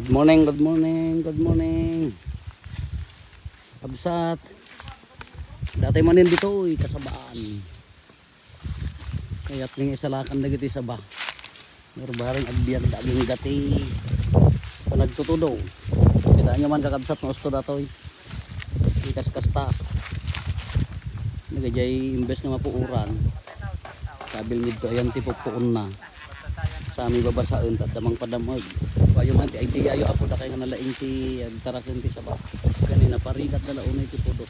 Good morning, good morning, good morning. Kabsat. Dati manin dito, kasabaan. Kaya't ning isalakan na giti saba. Barbareng agbiyan daging gati. Nagtutudo. Kita nyo man kakabsat no usto datoy. Ikas-kasta. Nagajay imbes nga mapuuran. Sabil nito ayan tipupuon na. Sa aming babasaan tadamang padamag. Kayo man ti ay tiyayo ako da kay nga nalaing ti agtaraken ti saba. Kanina parikat dala unay ti pudot.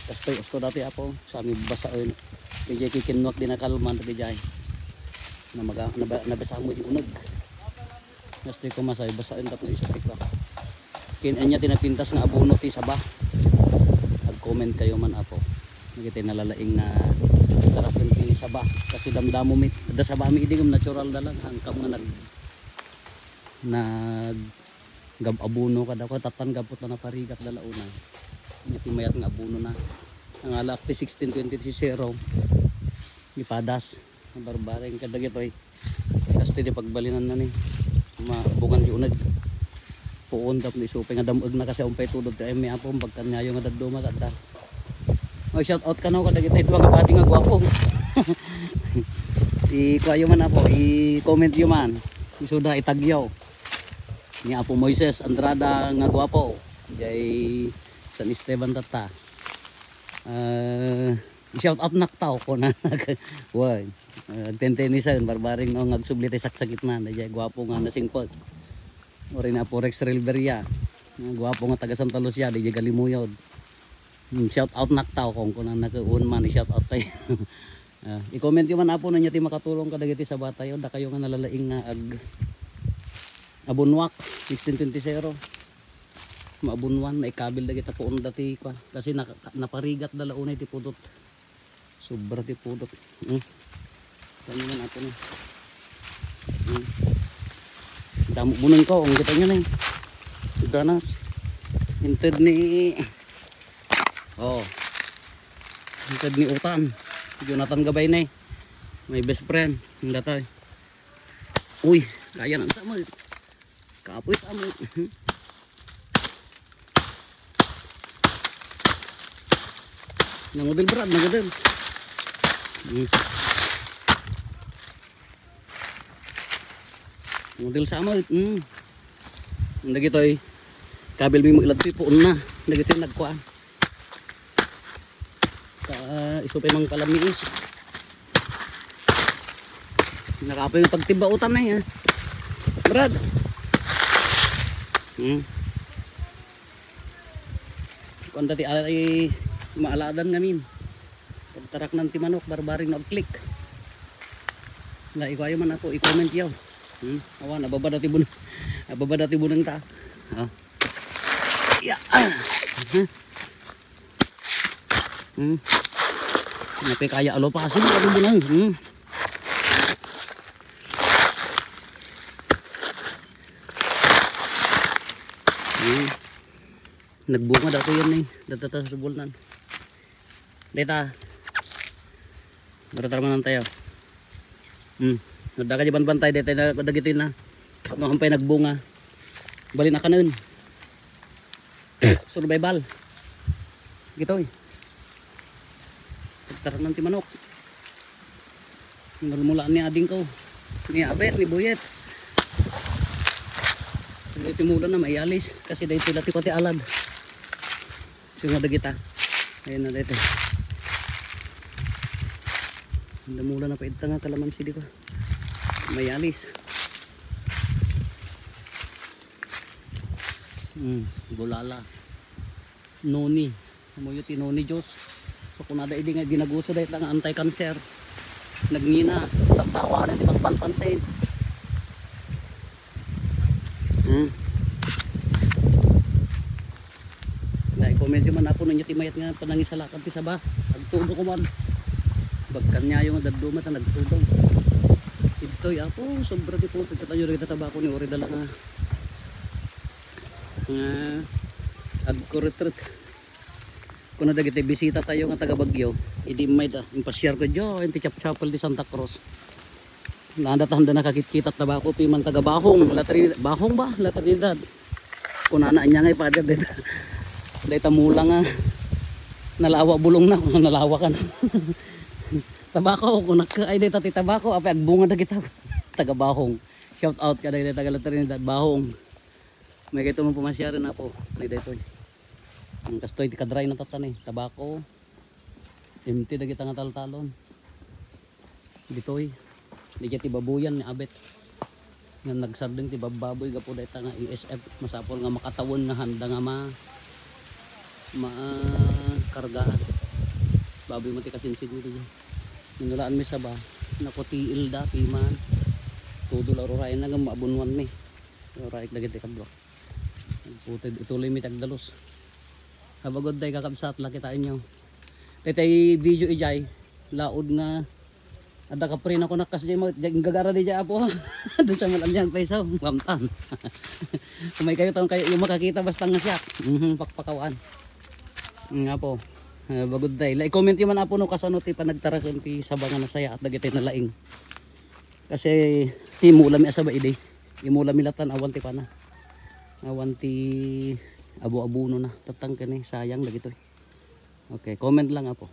Kastoy usto dati ako sa aming babasaan. Dijay kikinwak din nakalman ti dijay. Na nabasa mo di unag. Kastoy ko masay basaan tapos isa pikwa. Anya tinapintas nga abono ti saba. Ag-comment kayo man apo. Nagiti nalalaing na taraken ti saba kasi damdamo mit da saba mi idigam natural dalan hangkam nga nag gab abono kada ko tatan gabot na parigat dala una. Iti mayat nga abono na. Ang alak ti 1620 ipadas barbareng kada gitoy. Kasi di pagbalinan na ni mabungan di unag. Puon tap ni supay nga damog na kasi umpay tudod kay may apong pagkanyayo nga daduma kada. Oh, shout out kanaw kada kita ito nga pati nga gwapo. I-kuayo man ako, i-comment yo man. Isuda itagyaw. Ni Apo Moises Andrada nga gwapo. Jay San Esteban tata. Shout out naktaw ko na. Way. Tentenisan barbaring no ngagsublite saksakit na jay gwapo nga nasingpot. Ori na po Rex Rilberia. Gwapo nga taga Santa Lucia di galimuyod. Shout out naktaw kung kunan nakaun man i-shout out tayo. I-comment yo man apo na ti makatulong kadagiti sa bata yo da kayo nga nalalaing nga abunwak 1620 maabunwan na ikabil dagiti puon dati kwa kasi naparigat dala unay ti pudot. Sobra ti pudot. Kani man apo ni. Damo bunon ko ang kita nyo na. Danas. Hinted ni hinted ni Utan. Jonathan Gabay na may best friend yung datay. Uy, kaya nang sama. Kapoy sama. Nangodil berat, nangodil. Nangodil sama. Nagitoy. Kabil mi magladpi po na. Nagitoy nagkuan. Isupay mang palamiis. Nakapoy ng pagtibautan na yan. Brad. Kung dati ay maaladan ngamin. Pagtarak ng timanok, barbaring nag-click. Ikayo man ako, i-comment yaw. Awa, nababa dati bunang. Nababa dati bunang ta. Yeah. Napi kaya alo pa kasi mga bunang. Nagbunga dato yan eh. Datata sa bulnan. Deta. Baratarman tayo. Nada ka di bantay deta na kadagitin na. No hampay nagbunga. Bali na kanon. Survival. Gito eh. Pagtarak ng timanok. Malmulaan ni ading ko. Ni Abet, ni Buyet. Iti mula na may alis. Kasi dahil dati ko ti alad. Sumada kita. Ayun na dito. Mula na pa ita nga kalamansi di ko. May alis. Bulala. Noni. Amoy ti Noni Diyos. So kung nada hindi nga ginaguso dahil lang anti-cancer. Nagngina. Tawa na di magpanpansin. I-comment man ako na niya timayat nga panangisalakan ti saba. Nagtudo ko man. Bagkan niya yung daduma ta nagtudo. Ito'y apo. Sobra di po. Pagkatayo rin tataba ko ni Ori dala nga. Agko-retreat. Kung nadagiti bisita tayo nga taga Bagyo, hindi may ta, impashare ko dyan, ti chapel di Santa Cruz. Nandatan na nakakit-kita tabako piman taga bahong latrinidad bahong ba latrinidad kunana anya ngay pa dito dito mula nga nalawa bulong na kung nalawa ka na tabako kung ay dito ti tabako apay agbunga na kita taga bahong shout out ka dito taga latrinidad bahong may kito mo pumasyari na po may dito ang kastoy ti kadry na tatan eh tabako empty na kita nga taltalon ditoy di ti babuyan ni abet nga nagsarding ti bababoy gapo dayta nga ESF masapol nga makatawon nga handa nga kargahan baboy mo ti kasinsid mo ti ninulaan mi sa ba nako ti ilda piman tudol arorain na nga maabunwan mi aroraik dagiti kadlok puted ituloy mi tagdalos habagod day kakabsat laki tayo nyo tay video ijay laod nga ada ka pre na ko nakas dyan mo gagara di dyan po doon sa malamyang paisaw mamtan kumay kayo taong kayo yung makakita basta nga siya pakpakawan nga po bagod day i-comment yung man apo no kasano ti panagtarakan ti sabangan na saya at dagitay na laing kasi ti mula mi asaba ide imula milatan awan ti pana awan ti abo-abuno na tatang kani sayang dagitoy okay comment lang apo.